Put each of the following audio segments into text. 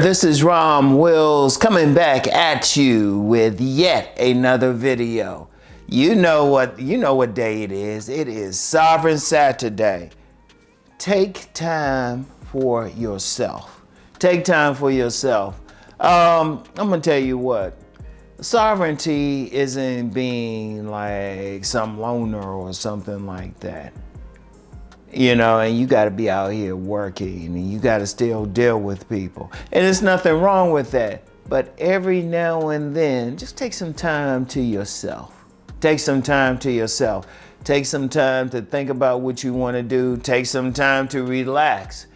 this is Rom Wills coming back at you with yet another video. You know what day it is. It is Sovereign Saturday. Take time for yourself. Take time for yourself. I'm gonna tell you what. Sovereignty isn't being like some loner or something like that. You know, and you got to be out here working and you got to still deal with people. And there's nothing wrong with that. But every now and then, just take some time to yourself. Take some time to yourself. Take some time to think about what you want to do. Take some time to relax.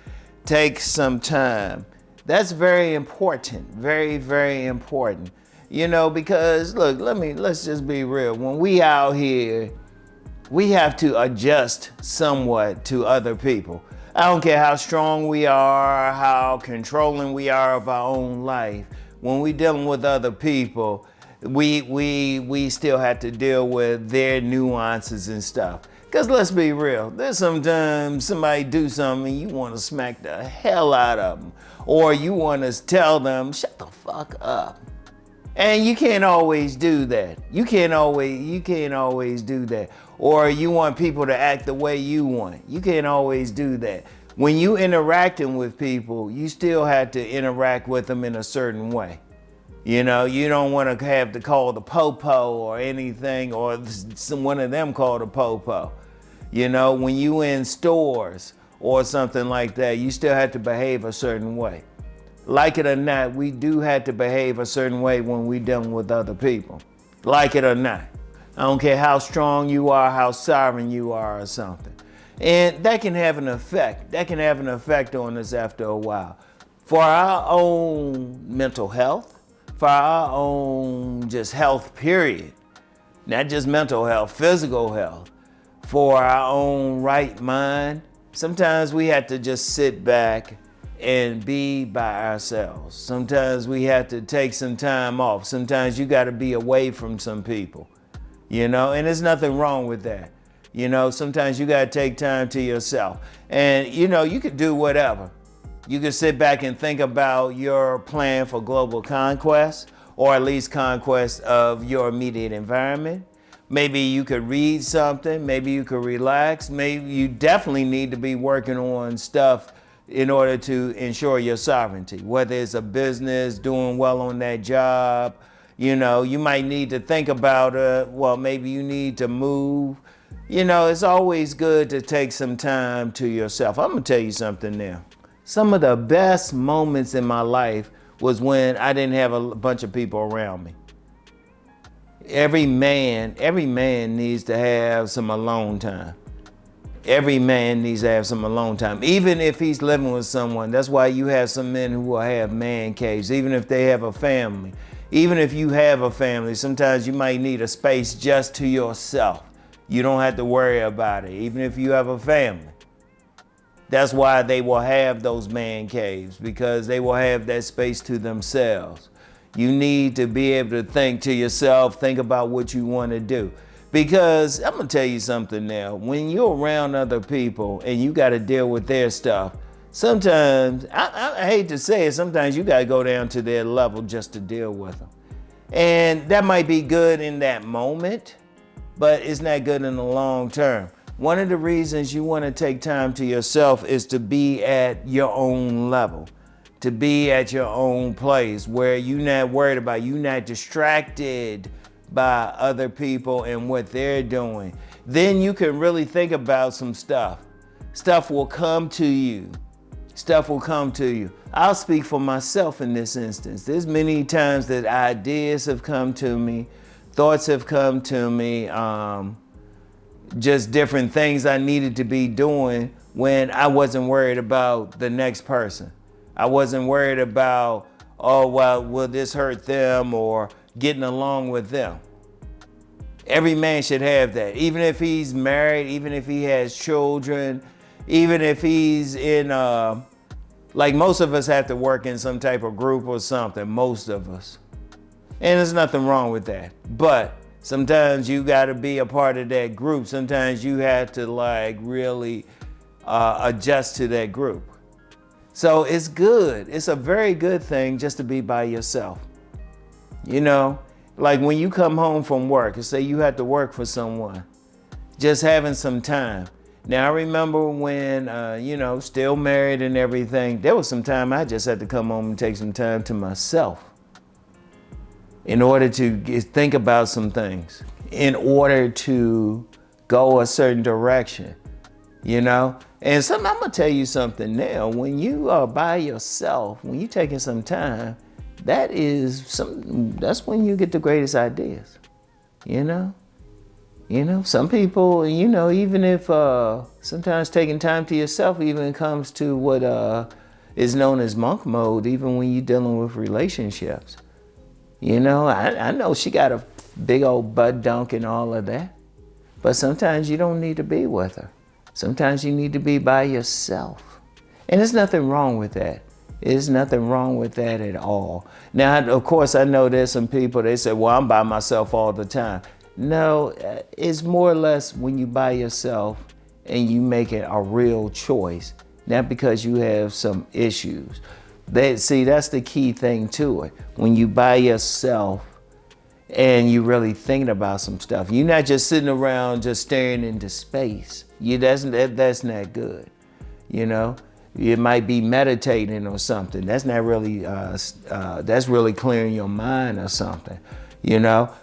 Take some time. That's very important. Very, very important. You know, because look, let's just be real. When we out here, we have to adjust somewhat to other people. I don't care how strong we are, how controlling we are of our own life. When we're dealing with other people, we still have to deal with their nuances and stuff. Because let's be real, there's sometimes somebody do something and you want to smack the hell out of them. Or you want to tell them, shut the fuck up. And you can't always do that. You can't always do that. Or you want people to act the way you want. You can't always do that. When you interacting with people, you still have to interact with them in a certain way. You know, you don't want to have to call the popo or anything, or one of them call the popo. You know, when you in stores or something like that, you still have to behave a certain way. Like it or not, we do have to behave a certain way when we're dealing with other people. Like it or not. I don't care how strong you are, how sovereign you are or something. And that can have an effect. That can have an effect on us after a while. For our own mental health, for our own just health period, not just mental health, physical health, for our own right mind, sometimes we have to just sit back and be by ourselves. Sometimes we have to take some time off. Sometimes you got to be away from some people, you know, and there's nothing wrong with that. You know, sometimes you got to take time to yourself. And, you know, you could do whatever. You could sit back and think about your plan for global conquest, or at least conquest of your immediate environment. Maybe you could read something. Maybe you could relax. Maybe you definitely need to be working on stuff in order to ensure your sovereignty, whether it's a business, doing well on that job. You know, you might need to think about, well, maybe you need to move. You know, it's always good to take some time to yourself. I'm gonna tell you something now. Some of the best moments in my life was when I didn't have a bunch of people around me. Every man needs to have some alone time. Every man needs to have some alone time, even if he's living with someone. That's why you have some men who will have man caves, even if they have a family. Even if you have a family, sometimes you might need a space just to yourself. You don't have to worry about it, even if you have a family. That's why they will have those man caves, because they will have that space to themselves. You need to be able to think to yourself, think about what you want to do. Because I'm gonna tell you something now, when you're around other people and you gotta deal with their stuff, sometimes, I hate to say it, sometimes you gotta go down to their level just to deal with them. And that might be good in that moment, but it's not good in the long term. One of the reasons you wanna take time to yourself is to be at your own level, to be at your own place where you're not worried about, you're not distracted by other people and what they're doing. Then you can really think about some stuff. Stuff will come to you. Stuff will come to you. I'll speak for myself in this instance. There's many times that ideas have come to me, thoughts have come to me, just different things I needed to be doing when I wasn't worried about the next person. I wasn't worried about, oh, well, will this hurt them, or getting along with them. Every man should have that. Even if he's married, even if he has children, even if he's in, like most of us have to work in some type of group or something, most of us. And there's nothing wrong with that. But sometimes you gotta be a part of that group. Sometimes you have to like really adjust to that group. So it's good. It's a very good thing just to be by yourself. You know, like when you come home from work and say you had to work for someone, just having some time. Now, I remember when, still married and everything, there was some time I just had to come home and take some time to myself in order to think about some things, in order to go a certain direction, you know? And I'm gonna tell you something now, when you are by yourself, when you're taking some time, that's when you get the greatest ideas, you know? Some people, even if sometimes taking time to yourself even comes to what is known as monk mode, even when you're dealing with relationships. I know she got a big old butt dunk and all of that, but sometimes you don't need to be with her. Sometimes you need to be by yourself. And there's nothing wrong with that. There's nothing wrong with that at all. Now, of course, I know there's some people, they say, well, I'm by myself all the time. No, it's more or less when you by yourself and you make it a real choice, not because you have some issues. That's the key thing to it. When you by yourself and you really thinking about some stuff, you're not just sitting around just staring into space. That's not good. You might be meditating or something. That's not really, that's really clearing your mind or something.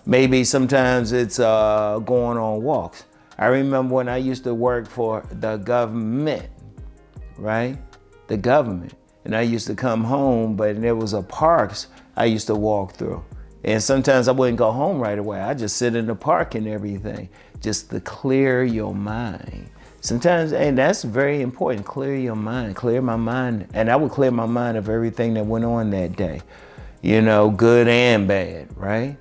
Maybe sometimes it's going on walks. I remember when I used to work for the government, right? The government. And I used to come home, but there was a parks I used to walk through. And sometimes I wouldn't go home right away. I just sit in the park and everything, just to clear your mind. Sometimes, and that's very important, clear your mind, clear my mind. And I would clear my mind of everything that went on that day, good and bad, right?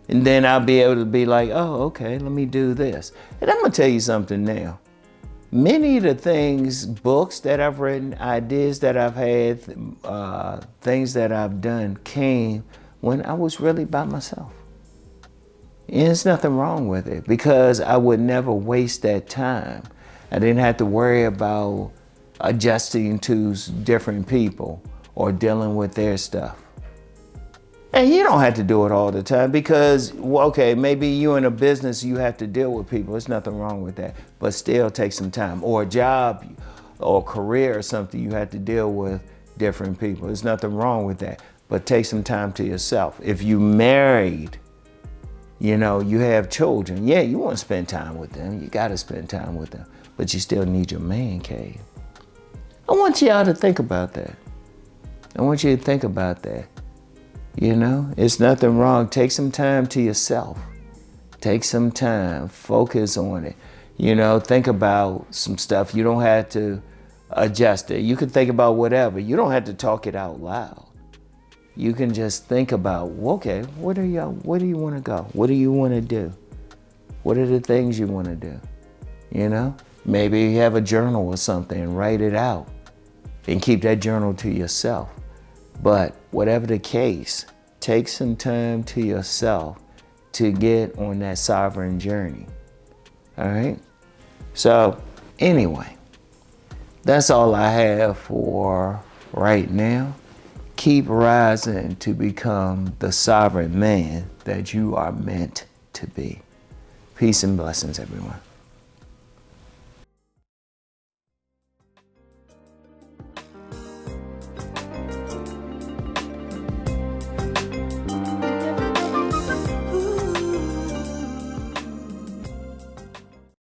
And then I'll be able to be like, oh, okay, let me do this. And I'm gonna tell you something now. Many of the things, books that I've written, ideas that I've had, things that I've done came when I was really by myself. And there's nothing wrong with it because I would never waste that time. I didn't have to worry about adjusting to different people or dealing with their stuff. And you don't have to do it all the time because, maybe you're in a business, you have to deal with people. There's nothing wrong with that, but still take some time. Or a job or career or something, you have to deal with different people. There's nothing wrong with that, but take some time to yourself. If you married, you have children, you want to spend time with them. You got to spend time with them, but you still need your man cave. I want y'all to think about that. I want you to think about that. It's nothing wrong. Take some time to yourself. Take some time, focus on it. Think about some stuff. You don't have to adjust it. You can think about whatever. You don't have to talk it out loud. You can just think about, where do you want to go? What do you want to do? What are the things you want to do? Maybe you have a journal or something and write it out and keep that journal to yourself. But whatever the case, take some time to yourself to get on that sovereign journey. All right? So anyway, that's all I have for right now. Keep rising to become the sovereign man that you are meant to be. Peace and blessings, everyone.